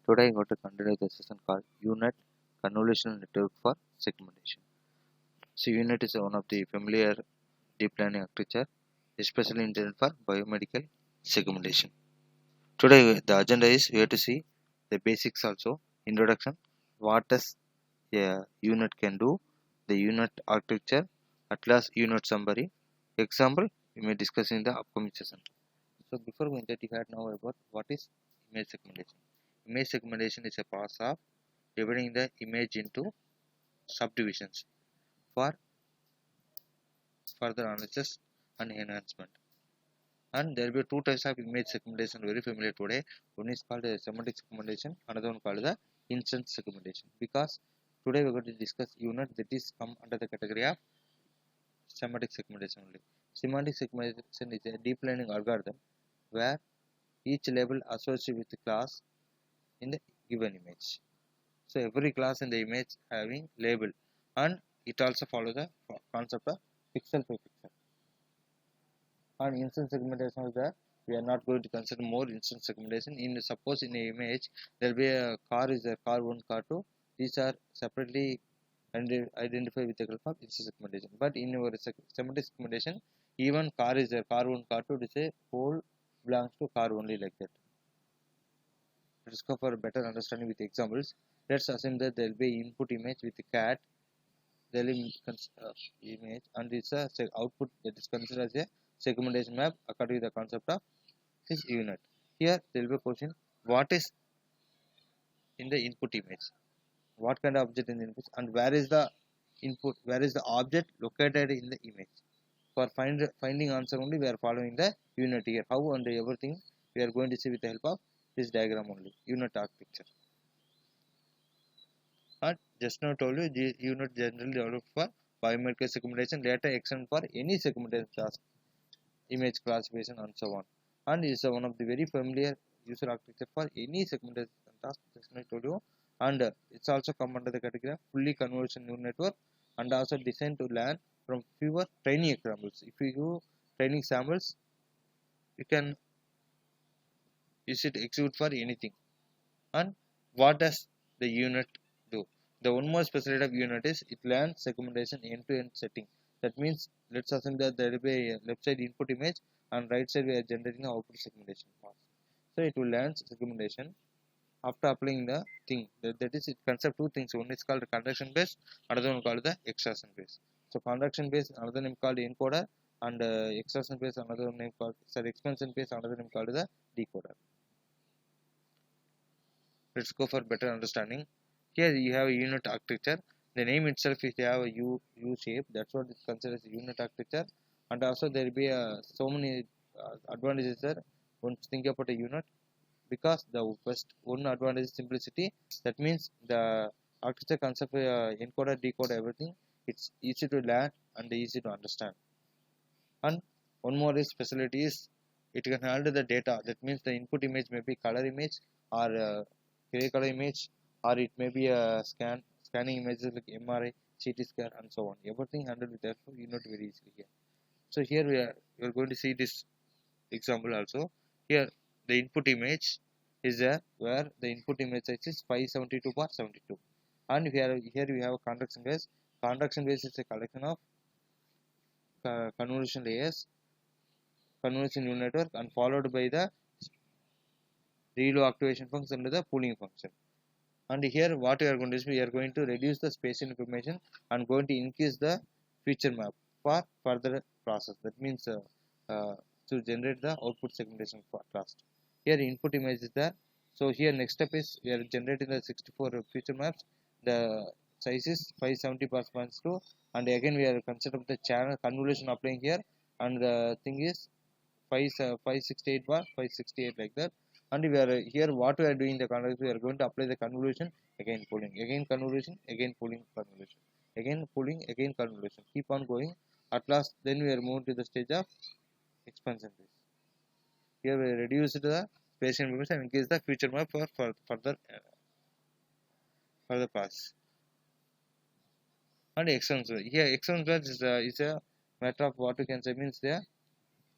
Today I'm going to continue the session called UNIT Convolutional Network for Segmentation. So UNIT is one of the familiar deep learning architecture, especially intended for biomedical segmentation. Today the agenda is we have to see the basics also, introduction, what does a unit can do, the unit architecture, at last unit summary, example we may discuss in the upcoming session. So before going that, you had know about what is image segmentation. Image segmentation is a process of dividing the image into subdivisions for further analysis and enhancement. And there will be two types of image segmentation very familiar today. One is called semantic segmentation, another one called the instance segmentation. Because today we are going to discuss unit that is come under the category of semantic segmentation only. Semantic segmentation is a deep learning algorithm where each label associated with the class in the given image. So every class in the image having label, and it also follows the concept of pixel by pixel. And instance segmentation is that we are not going to consider more instance segmentation. In suppose in an image there will be a car is a car 1, car 2. These are separately identified with the group of instance segmentation. But in our semantic segmentation, even car is a car 1, car 2. It is a whole belongs to car only, like that. Let's go for better understanding with examples. Let's assume that there will be input image with the cat, there will be image, and it's a output that is considered as a segmentation map according to the concept of this unit. Here there will be a question: what is in the input image? What kind of object in the input, and where is the input? Where is the object located in the image? For finding answer only, we are following the unit here. How and everything we are going to see with the help of this diagram only. Unit architecture. And just now told you the unit generally developed for biomedical segmentation, later extend for any segmentation task, image classification and so on. And is one of the very familiar user architecture for any segmentation task, just now I told you. And it's also come under the category of fully convolutional neural network, and also designed to learn from fewer training examples. If you do training samples, you can use it execute for anything. And what does the unit do? The one more specialty of unit is it learns segmentation end-to-end setting. That means let's assume that there will be a left side input image and right side we are generating the output segmentation path. So it will learn segmentation after applying the thing. That is, it concept two things. One is called conduction based, another one called the extraction based. So conduction based, another name called encoder, and extraction based, another name called expansion based, another name called the decoder. Let's go for better understanding. Here you have a unit architecture. The name itself is have a U shape. That's what is considered as a unit architecture. And also there will be so many advantages there. Once think about a unit, because the first one advantage is simplicity. That means the architecture concept, encoder, decoder, everything. It's easy to learn and easy to understand. And one more is specialty is it can handle the data. That means the input image may be color image or gray color image, or it may be a scanning images like MRI, CT scan and so on. Everything handled with therefore unit very easily here. So here we are going to see this example also. Here the input image is there where the input image size is 572 by 72, and here we have a conduction base. Conduction base is a collection of convolution layers, convolution neural network, and followed by the reload activation function and the pooling function. And here what we are going to do is we are going to reduce the spatial information and going to increase the feature map for further process. That means to generate the output segmentation fast. Here input image is there. So here next step is we are generating the 64 feature maps. The size is 570 per 0.2, and again we are considering the channel convolution applying here, and the thing is 568 bar 568 like that. And we are here what we are doing the convolution, we are going to apply the convolution, again pooling, again convolution, again pooling, convolution, again pooling, again convolution, keep on going. At last then we are moving to the stage of expansion phase. Here we reduce the spatial information and increase the feature map for further pass. And extension, here extension is a matter of what we can say means the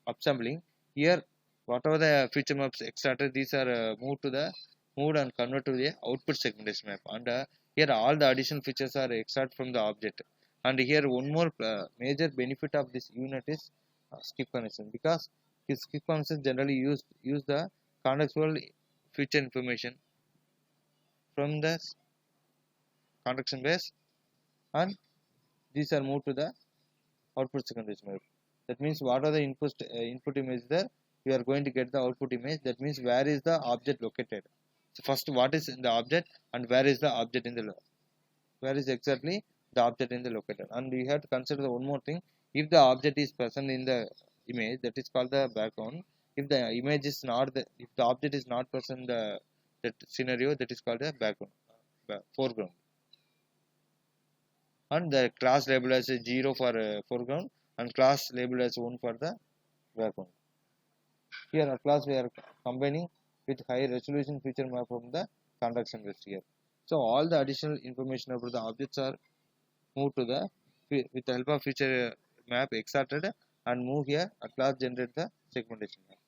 upsampling. Here whatever the feature maps extracted, these are moved to the moved and converted to the output segmentation map. And here all the additional features are extracted from the object. And here one more major benefit of this unit is skip connection, because skip connection generally use the contextual feature information from the connection base, and these are moved to the output segmentation map. That means what are the input image there, you are going to get the output image. That means where is the object located. So first, what is in the object and where is the object in the where is exactly the object in the locator. And we have to consider one more thing. If the object is present in the image, that is called the background. If the image is not if the object is not present in that scenario, that is called the background, foreground. And the class labeled as 0 for foreground and class labeled as 1 for the background. Here at class we are combining with high resolution feature map from the conduction list here. So all the additional information about the objects are moved to the with the help of feature map extracted and move here at class generate the segmentation map.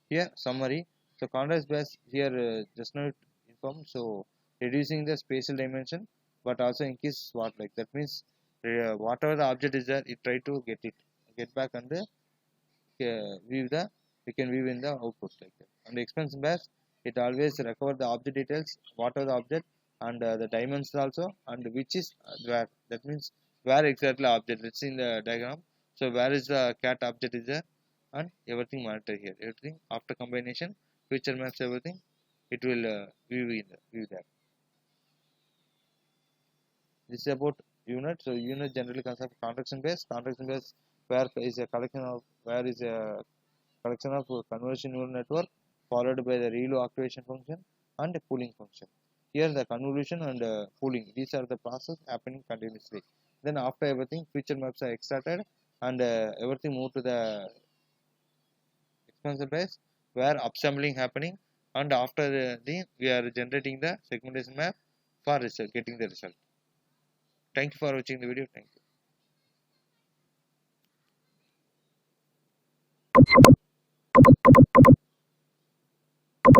Here summary. So context base here just now informed. So reducing the spatial dimension, but also increase what like that means whatever the object is there, it try to get back and view the we can view in the output like that. And the expense base, it always recover the object details, what are the object and the dimensions also, and which is where, that means where exactly object, let's see in the diagram. So where is the cat object is there, and everything monitor here, everything after combination feature maps everything, it will view that. This is about unit. So unit generally consists of contraction base where is a collection of convolution neural network followed by the ReLU activation function and a pooling function. Here the convolution and pooling, these are the process happening continuously. Then after everything, feature maps are extracted and everything moved to the expansor base where upsampling happening, and after we are generating the segmentation map for getting the result. Thank you for watching the video. Thank you.